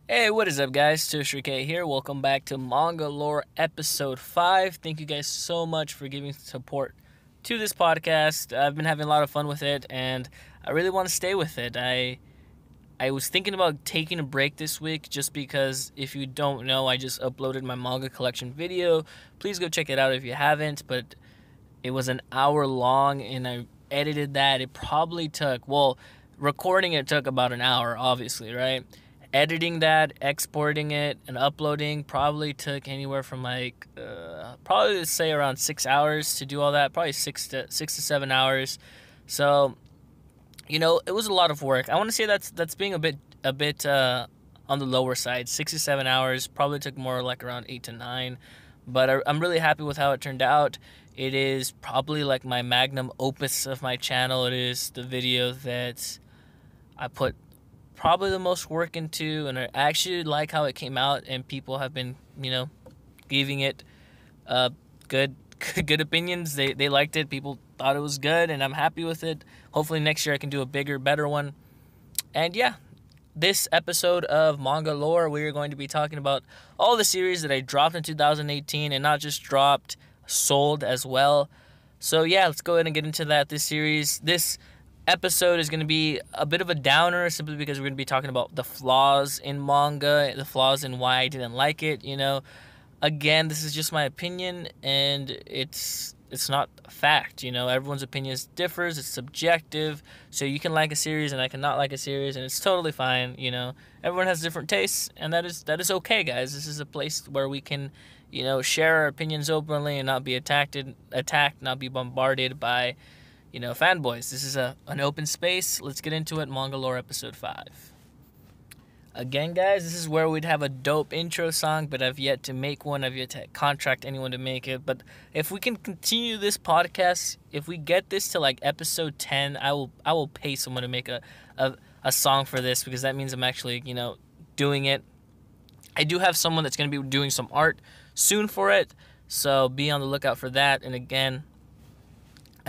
Hey, what is up, guys? Toshri K here. Welcome back to Mangalore episode 5. Thank you guys so much for giving support to this podcast. I've been having a lot of fun with it, and I really want to stay with it. I was thinking about taking a break this week just because, if you don't know, I just uploaded my manga collection video. Please go check it out if you haven't, but it was an hour long, and I edited that. It probably took, well, recording it took about an hour, obviously, right? Editing that, exporting it, and uploading probably took anywhere from probably let's say around 6 hours to do all that. Probably 6 to 7 hours. So it was a lot of work. I want to say that's being a bit on the lower side. 6 to 7 hours probably took more like around 8 to 9. But I'm really happy with how it turned out. It is probably like my magnum opus of my channel. It is the video that I put probably the most work into, and I actually like how it came out, and people have been, giving it good good opinions. They liked it. People thought it was good, and I'm happy with it. Hopefully next year I can do a bigger, better one. And yeah, this episode of Manga Lore, we are going to be talking about all the series that I dropped in 2018, and not just dropped, sold as well. So yeah, let's go ahead and get into that. This episode is going to be a bit of a downer simply because we're going to be talking about the flaws in manga, the flaws in why I didn't like it. Again, this is just my opinion, and it's not a fact. Everyone's opinion differs. It's subjective. So you can like a series and I cannot like a series, and it's totally fine. Everyone has different tastes, and that is okay, guys. This is a place where we can share our opinions openly and not be attacked, not be bombarded by fanboys. This is an open space. Let's get into it. Manga Lore episode 5. Again, guys, this is where we'd have a dope intro song, but I've yet to make one. I've yet to contract anyone to make it. But if we can continue this podcast, if we get this to like episode 10, I will pay someone to make a song for this, because that means I'm actually, doing it. I do have someone that's going to be doing some art soon for it, so be on the lookout for that. And again,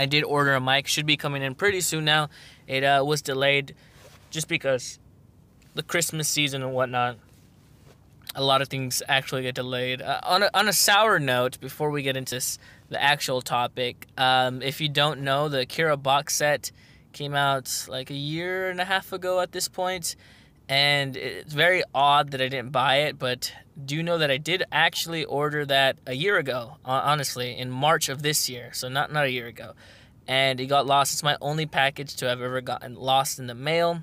I did order a mic. Should be coming in pretty soon now. It was delayed just because the Christmas season and whatnot. A lot of things actually get delayed. On a sour note, before we get into the actual topic, if you don't know, the Akira box set came out like a year and a half ago at this point. And it's very odd that I didn't buy it, but do you know that I did actually order that a year ago, honestly, in March of this year, so not a year ago. And it got lost. It's my only package to have ever gotten lost in the mail.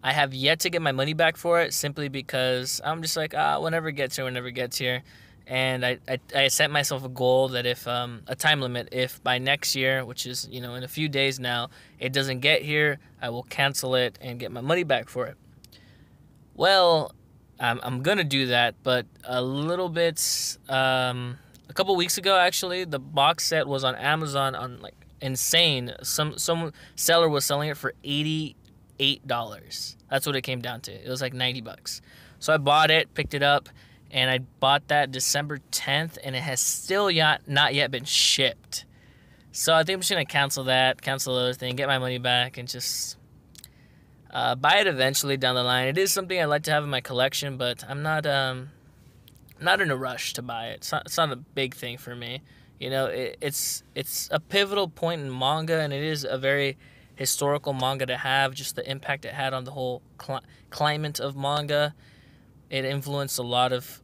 I have yet to get my money back for it, simply because I'm just like, whenever it gets here. And I set myself a goal that if, a time limit, if by next year, which is, in a few days now, it doesn't get here, I will cancel it and get my money back for it. Well, I'm going to do that, but a little bit, a couple weeks ago, actually, the box set was on Amazon on, like, insane. Some seller was selling it for $88. That's what it came down to. It was like $90. So I bought it, picked it up, and I bought that December 10th, and it has still not yet been shipped. So I think I'm just going to cancel the other thing, get my money back, and just buy it eventually down the line. It is something I'd like to have in my collection, but I'm not in a rush to buy it. It's not a big thing for me. It's a pivotal point in manga, and it is a very historical manga to have. Just the impact it had on the whole climate of manga. It influenced a lot of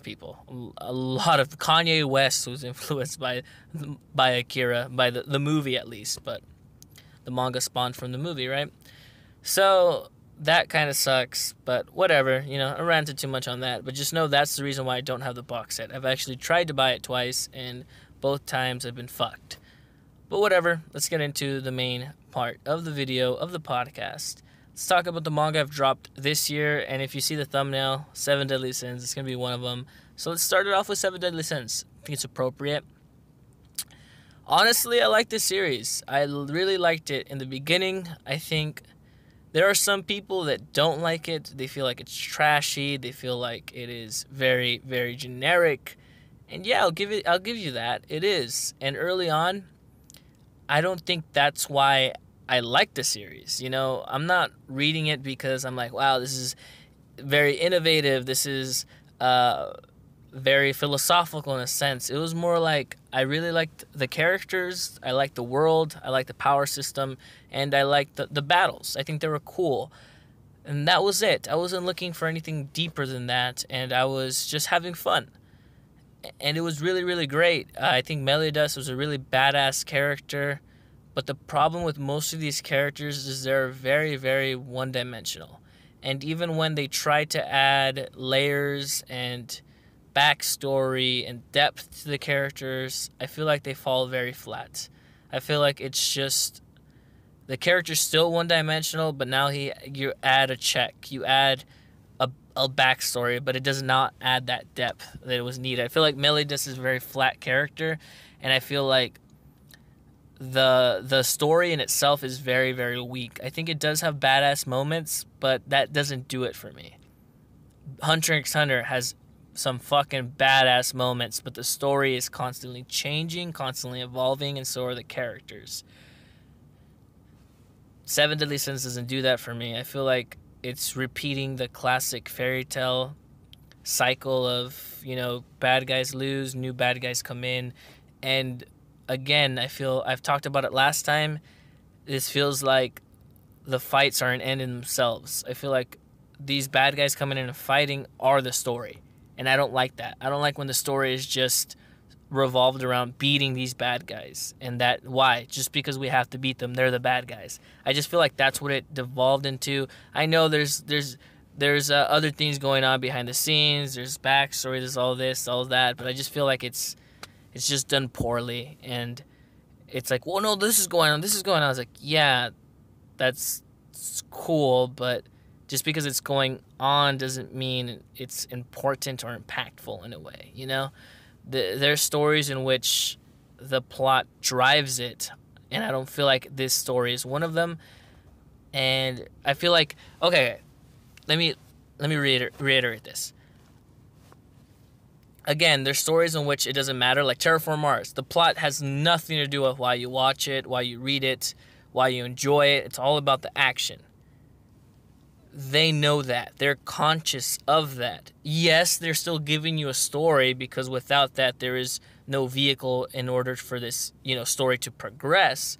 people. A lot of Kanye West was influenced by Akira, by the movie at least, but the manga spawned from the movie, right? So that kind of sucks, but whatever. I ranted too much on that, but just know that's the reason why I don't have the box set. I've actually tried to buy it twice, and both times I've been fucked. But whatever, let's get into the main part of the video, of the podcast. Let's talk about the manga I've dropped this year, and if you see the thumbnail, 7 Deadly Sins, it's going to be one of them. So let's start it off with 7 Deadly Sins. I think it's appropriate. Honestly, I like this series. I really liked it in the beginning. I think there are some people that don't like it. They feel like it's trashy. They feel like it is very, very generic. And yeah, I'll give you that. It is. And early on, I don't think that's why I like the series. I'm not reading it because I'm like, wow, this is very innovative. This is very philosophical in a sense. It was more like I really liked the characters, I liked the world, I liked the power system, and I liked the battles. I think they were cool. And that was it. I wasn't looking for anything deeper than that, and I was just having fun. And it was really, really great. I think Meliodas was a really badass character, but the problem with most of these characters is they're very, very one-dimensional. And even when they try to add layers and backstory and depth to the characters, I feel like they fall very flat. I feel like it's just the character's still one-dimensional, but now you add a check, you add a backstory, but it does not add that depth that it was needed. I feel like Meliodas is a very flat character, and I feel like the story in itself is very, very weak. I think it does have badass moments, but that doesn't do it for me. Hunter x Hunter has some fucking badass moments, but the story is constantly changing, constantly evolving, and so are the characters. Seven Deadly Sins doesn't do that for me. I feel like it's repeating the classic fairy tale cycle of, bad guys lose, new bad guys come in. And again, I feel, I've talked about it last time, this feels like the fights are an end in themselves. I feel like these bad guys coming in and fighting are the story. And I don't like that. I don't like when the story is just revolved around beating these bad guys. And why? Just because we have to beat them, they're the bad guys. I just feel like that's what it devolved into. I know there's other things going on behind the scenes. There's backstory. There's all this, all that. But I just feel like it's just done poorly. And it's like, well, no, this is going on. This is going on. I was like, yeah, that's cool, but just because it's going on doesn't mean it's important or impactful in a way, There's stories in which the plot drives it, and I don't feel like this story is one of them. And I feel like, okay, let me reiterate this. Again, there's stories in which it doesn't matter, like Terraform Mars. The plot has nothing to do with why you watch it, why you read it, why you enjoy it. It's all about the action. They know that. They're conscious of that. Yes, they're still giving you a story, because without that, there is no vehicle in order for this, story to progress.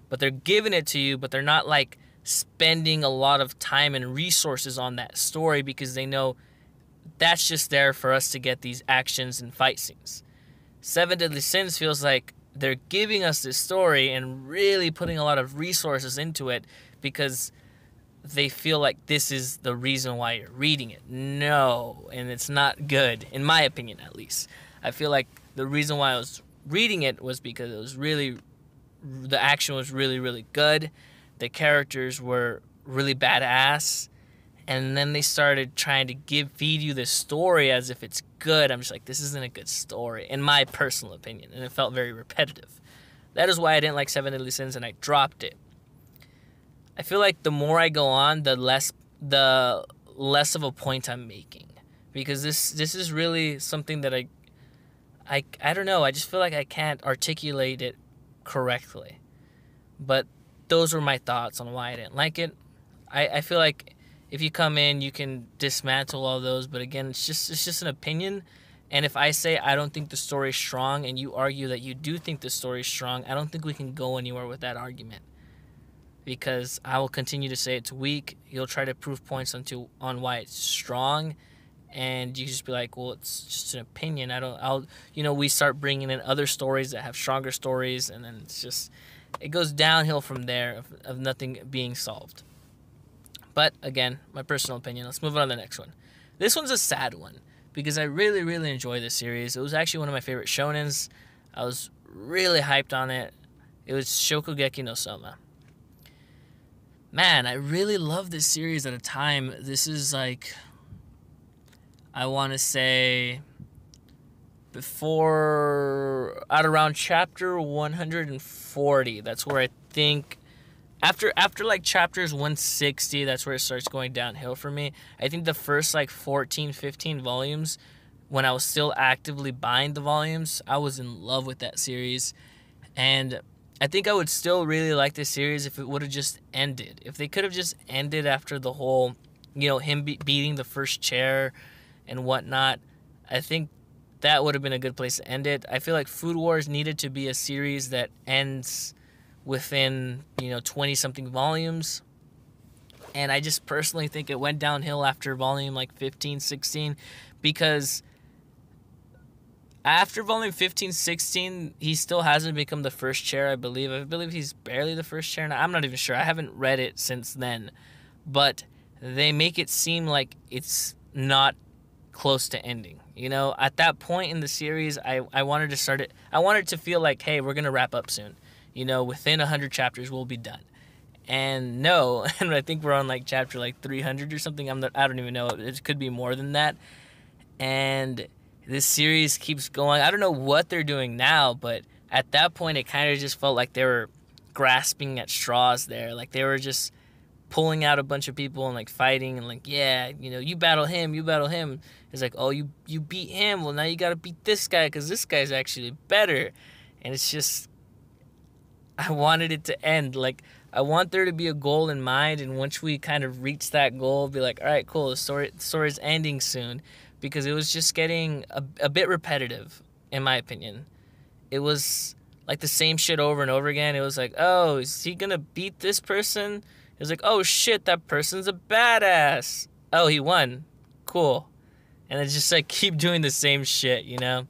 But they're giving it to you, but they're not like spending a lot of time and resources on that story, because they know that's just there for us to get these actions and fight scenes. Seven Deadly Sins feels like they're giving us this story and really putting a lot of resources into it, because they feel like this is the reason why you're reading it. No, and it's not good, in my opinion at least. I feel like the reason why I was reading it was because the action was really, really good. The characters were really badass. And then they started trying to feed you this story as if it's good. I'm just like, this isn't a good story, in my personal opinion. And it felt very repetitive. That is why I didn't like Seven Deadly Sins, and I dropped it. I feel like the more I go on, the less of a point I'm making, because this is really something that I don't know. I just feel like I can't articulate it correctly. But those were my thoughts on why I didn't like it. I feel like if you come in, you can dismantle all those, but again, it's just an opinion. And if I say I don't think the story is strong, and you argue that you do think the story is strong, I don't think we can go anywhere with that argument. Because I will continue to say it's weak. You'll try to prove points on why it's strong, and you just be like, well, it's just an opinion. We start bringing in other stories that have stronger stories, and then it goes downhill from there of nothing being solved. But again, my personal opinion. Let's move on to the next one. This one's a sad one, because I really, really enjoy this series. It was actually one of my favorite shonens. I was really hyped on it. It was Shokugeki no Soma. Man, I really loved this series at a time. This is like, I want to say, at around chapter 140. That's where I think, after like chapters 160, that's where it starts going downhill for me. I think the first like 14, 15 volumes, when I was still actively buying the volumes, I was in love with that series. And I think I would still really like this series if it would have just ended. If they could have just ended after the whole him beating the first chair and whatnot. I think that would have been a good place to end it. I feel like Food Wars needed to be a series that ends within 20-something volumes. And I just personally think it went downhill after volume like 15, 16, because after volume 15, 16, he still hasn't become the first chair, I believe. I believe he's barely the first chair now. I'm not even sure. I haven't read it since then. But they make it seem like it's not close to ending. At that point in the series, I wanted to start it. I wanted to feel like, hey, we're going to wrap up soon. Within 100 chapters, we'll be done. And no, and I think we're on like chapter like 300 or something. I don't even know. It could be more than that. And this series keeps going. I don't know what they're doing now, but at that point, it kind of just felt like they were grasping at straws there. Like they were just pulling out a bunch of people and like fighting and like, yeah, you battle him, you battle him. It's like, oh, you beat him. Well, now you got to beat this guy because this guy's actually better. And it's just, I wanted it to end. Like, I want there to be a goal in mind, and once we kind of reach that goal, be like, all right, cool, the story's ending soon, because it was just getting a bit repetitive, in my opinion. It was like the same shit over and over again. It was like, oh, is he gonna beat this person? It was like, oh shit, that person's a badass. Oh, he won. Cool. And it's just like keep doing the same shit, And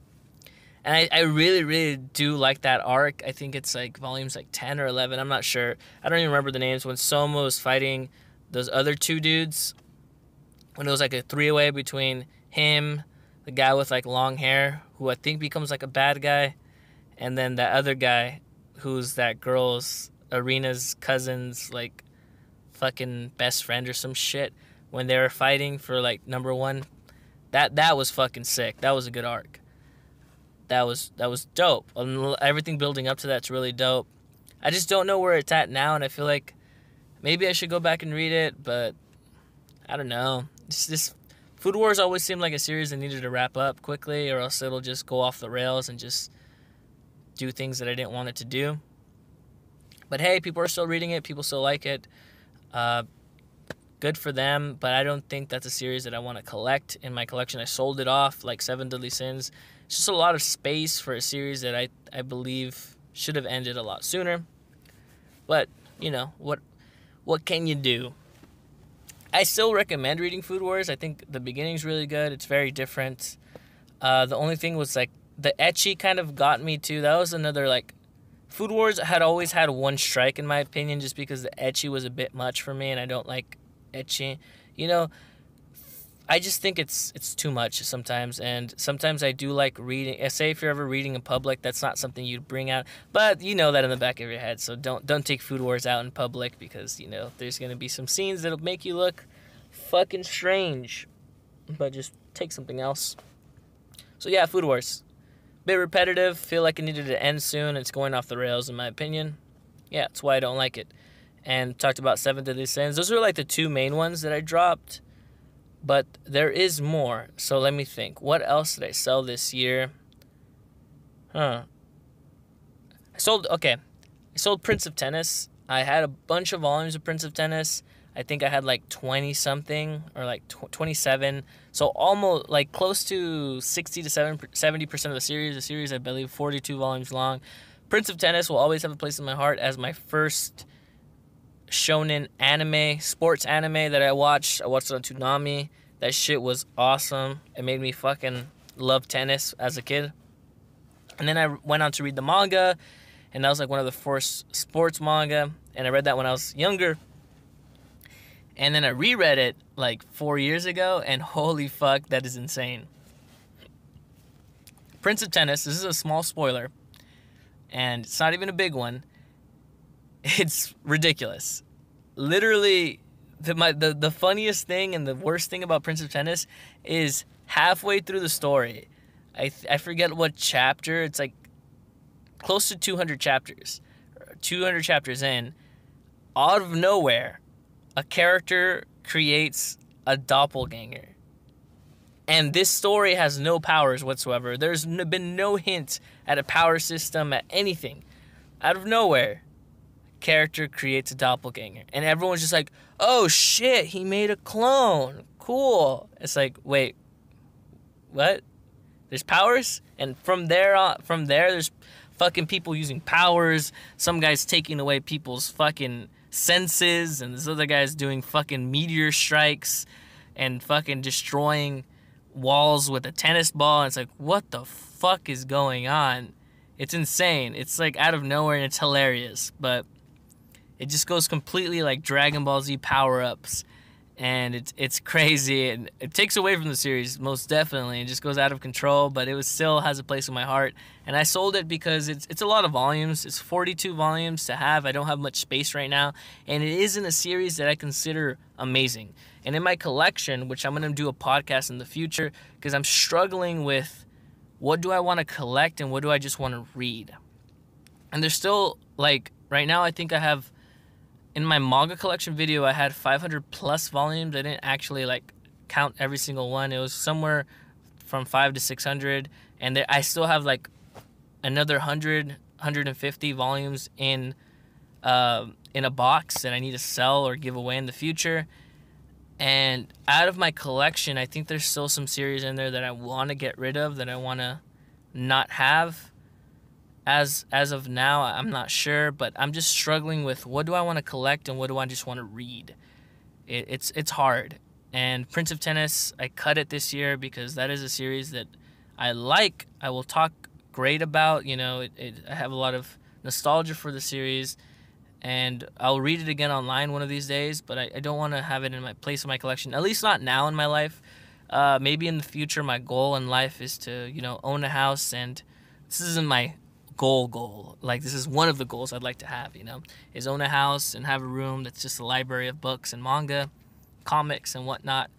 I really, really do like that arc. I think it's like volumes like 10 or 11. I'm not sure. I don't even remember the names. When Soma was fighting those other two dudes, when it was like a three-way between him, the guy with like long hair, who I think becomes like a bad guy, and then that other guy who's that girl's, Arena's cousin's like fucking best friend or some shit, when they were fighting for like number one. That was fucking sick. That was a good arc. That was dope. Everything building up to that's really dope. I just don't know where it's at now, and I feel like maybe I should go back and read it, but I don't know. This Food Wars always seemed like a series that needed to wrap up quickly, or else it'll just go off the rails and just do things that I didn't want it to do. But hey, people are still reading it. People still like it. Good for them, but I don't think that's a series that I want to collect in my collection. I sold it off like Seven Deadly Sins. It's just a lot of space for a series that I believe should have ended a lot sooner. But, what can you do? I still recommend reading Food Wars. I think the beginning's really good. It's very different. The only thing was like the ecchi kind of got me too. That was another like Food Wars had always had one strike in my opinion, just because the ecchi was a bit much for me, and I don't like ecchi. I just think it's too much sometimes, and sometimes I do like reading. Say if you're ever reading in public, that's not something you'd bring out, but you know that in the back of your head. So don't take Food Wars out in public, because there's gonna be some scenes that'll make you look fucking strange. But just take something else. So yeah, Food Wars, bit repetitive. Feel like it needed to end soon. It's going off the rails in my opinion. Yeah, that's why I don't like it. And talked about Seven Deadly Sins. Those are like the two main ones that I dropped. But there is more. So let me think. What else did I sell this year? I sold Prince of Tennis. I had a bunch of volumes of Prince of Tennis. I think I had like 20-something or like 27. So almost like close to 60 to 70% of the series. The series, I believe, 42 volumes long. Prince of Tennis will always have a place in my heart as my first shonen anime, sports anime that I watched. I watched it on Toonami. That shit was awesome. It made me fucking love tennis as a kid. And then I went on to read the manga, and that was like one of the first sports manga, and I read that when I was younger. And then I reread it like 4 years ago, and holy fuck, that is insane. Prince of Tennis, this is a small spoiler, and it's not even a big one. It's ridiculous. Literally, the funniest thing and the worst thing about Prince of Tennis is halfway through the story, I forget what chapter, it's like close to 200 chapters. 200 chapters in, out of nowhere, a character creates a doppelganger. And this story has no powers whatsoever. There's been no hint at a power system, at anything. Out of nowhere, character creates a doppelganger. And everyone's just like, oh shit, he made a clone. Cool. It's like, wait, what? There's powers? And from there, there's fucking people using powers. Some guy's taking away people's fucking senses. And this other guy's doing fucking meteor strikes and fucking destroying walls with a tennis ball. And it's like, what the fuck is going on? It's insane. It's like out of nowhere and it's hilarious. But it just goes completely like Dragon Ball Z power-ups. And it's crazy, and it takes away from the series, most definitely. It just goes out of control, but it still has a place in my heart. And I sold it because it's a lot of volumes. It's 42 volumes to have. I don't have much space right now, and it isn't a series that I consider amazing. And in my collection, which I'm going to do a podcast in the future, because I'm struggling with what do I want to collect and what do I just want to read. And there's still, like, right now I think I have... In my manga collection video, I had 500 plus volumes. I didn't actually like count every single one. It was somewhere from 500 to 600, and I still have like another 100, 150 volumes in a box that I need to sell or give away in the future. And out of my collection, I think there's still some series in there that I want to get rid of, that I want to not have. As of now, I'm not sure, but I'm just struggling with what do I want to collect and what do I just want to read. It's hard. And Prince of Tennis, I cut it this year because that is a series that I like. I will talk great about. You know, I have a lot of nostalgia for the series, and I'll read it again online one of these days, but I don't want to have it in my place in my collection, at least not now in my life. Maybe in the future, my goal in life is to, you know, own a house, and this isn't my goal. Like, this is one of the goals I'd like to have, you know, is own a house and have a room that's just a library of books and manga, comics and whatnot.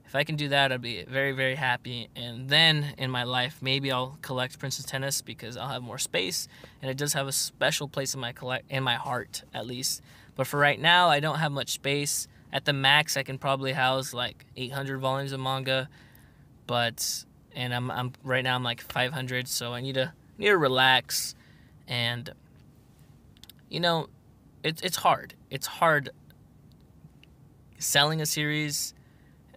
If I can do that, I'd be very, very happy. And then in my life, maybe I'll collect Princess Tennis because I'll have more space, and it does have a special place in my heart, at least. But for right now, I don't have much space. At the max, I can probably house like 800 volumes of manga, and I'm right now I'm like 500, so I need to relax. And you know, it's hard. It's hard selling a series,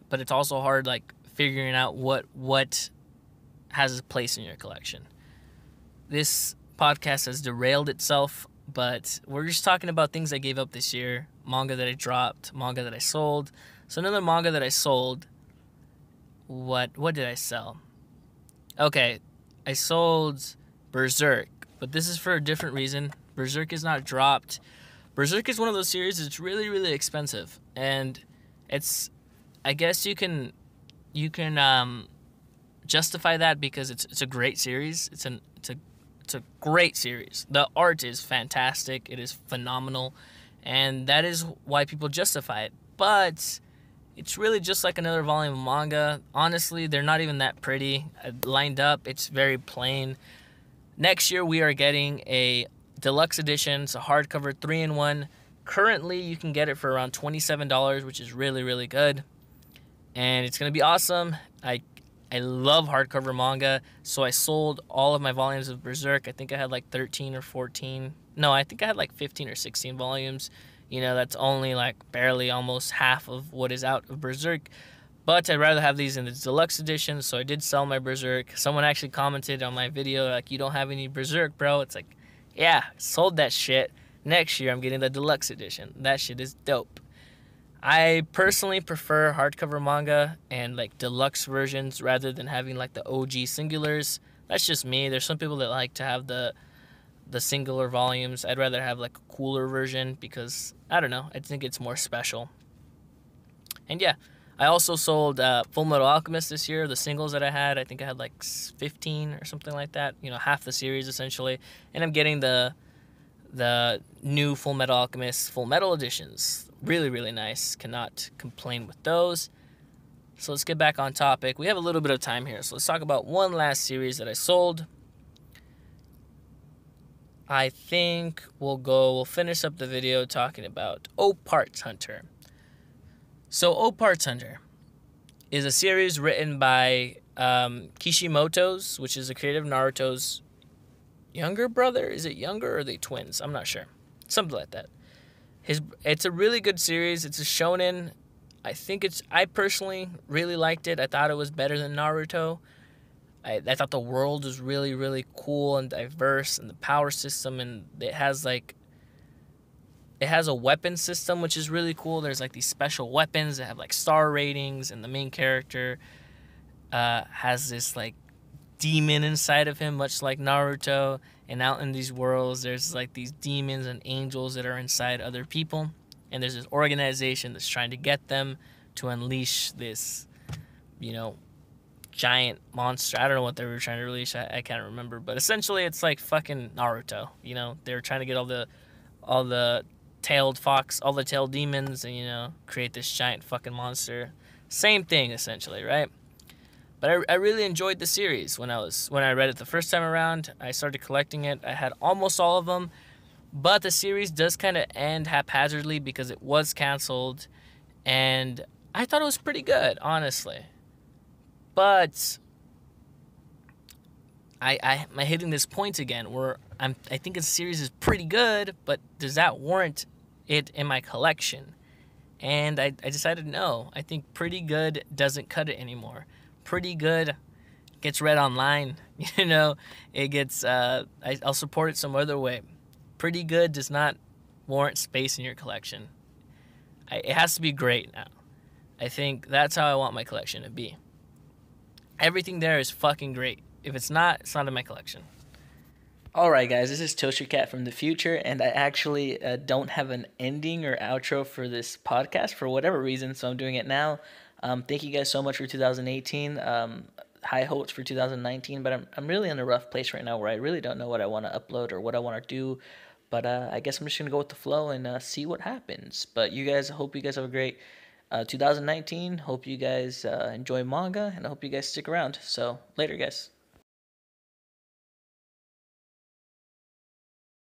but it's also hard like figuring out what has a place in your collection. This podcast has derailed itself, but we're just talking about things I gave up this year, manga that I dropped, manga that I sold. So another manga that I sold, what did I sell? Okay, I sold Berserk, but this is for a different reason. Berserk is not dropped. Berserk is one of those series that's really, really expensive, and it's, I guess you can justify that because it's a great series. It's a great series. The art is fantastic. It is phenomenal, and that is why people justify it. But it's really just like another volume of manga. Honestly, they're not even that pretty lined up. It's very plain. Next year, we are getting a deluxe edition. It's a hardcover 3-in-1. Currently, you can get it for around $27, which is really, really good. And it's going to be awesome. I love hardcover manga, so I sold all of my volumes of Berserk. I think I had like 13 or 14. No, I think I had like 15 or 16 volumes. You know, that's only like barely almost half of what is out of Berserk. But I'd rather have these in the deluxe edition, so I did sell my Berserk. Someone actually commented on my video, like, you don't have any Berserk, bro. It's like, yeah, sold that shit. Next year, I'm getting the deluxe edition. That shit is dope. I personally prefer hardcover manga and, like, deluxe versions rather than having, like, the OG singulars. That's just me. There's some people that like to have the singular volumes. I'd rather have, like, a cooler version because, I don't know, I think it's more special. And, yeah. I also sold Full Metal Alchemist this year, the singles that I had. I think I had like 15 or something like that. You know, half the series essentially. And I'm getting the new Full Metal Alchemist Full Metal editions. Really, really nice. Cannot complain with those. So let's get back on topic. We have a little bit of time here, so let's talk about one last series that I sold. I think we'll finish up the video talking about O-Parts Hunter. So, O-Parts Hunter is a series written by Kishimoto's, which is the creator of Naruto's younger brother. Is it younger or are they twins? I'm not sure. Something like that. It's a really good series. It's a shonen. I personally really liked it. I thought it was better than Naruto. I thought the world was really, really cool and diverse, and the power system, and it has a weapon system which is really cool. There's like these special weapons that have like star ratings, and the main character has this like demon inside of him, much like Naruto. And out in these worlds, there's like these demons and angels that are inside other people, and there's this organization that's trying to get them to unleash this, you know, giant monster. I don't know what they were trying to release. I can't remember, but essentially it's like fucking Naruto. You know, they were trying to get all the tailed fox, all the tailed demons, and create this giant fucking monster. Same thing essentially, right? But I really enjoyed the series when I read it the first time around. I started collecting it. I had almost all of them, but the series does kind of end haphazardly because it was canceled, and I thought it was pretty good, honestly. But I'm hitting this point again where I think the series is pretty good, but does that warrant it in my collection? And I decided no. I think pretty good doesn't cut it anymore. Pretty good gets read online. It gets. I'll support it some other way. Pretty good does not warrant space in your collection. It has to be great now. I think that's how I want my collection to be. Everything there is fucking great. If it's not in my collection. Alright guys, this is Toaster Cat from the future, and I actually don't have an ending or outro for this podcast for whatever reason, so I'm doing it now. Thank you guys so much for 2018. High hopes for 2019, but I'm really in a rough place right now where I really don't know what I want to upload or what I want to do. But I guess I'm just going to go with the flow and see what happens. But hope you guys have a great 2019. Hope you guys enjoy manga, and I hope you guys stick around. So, later, guys.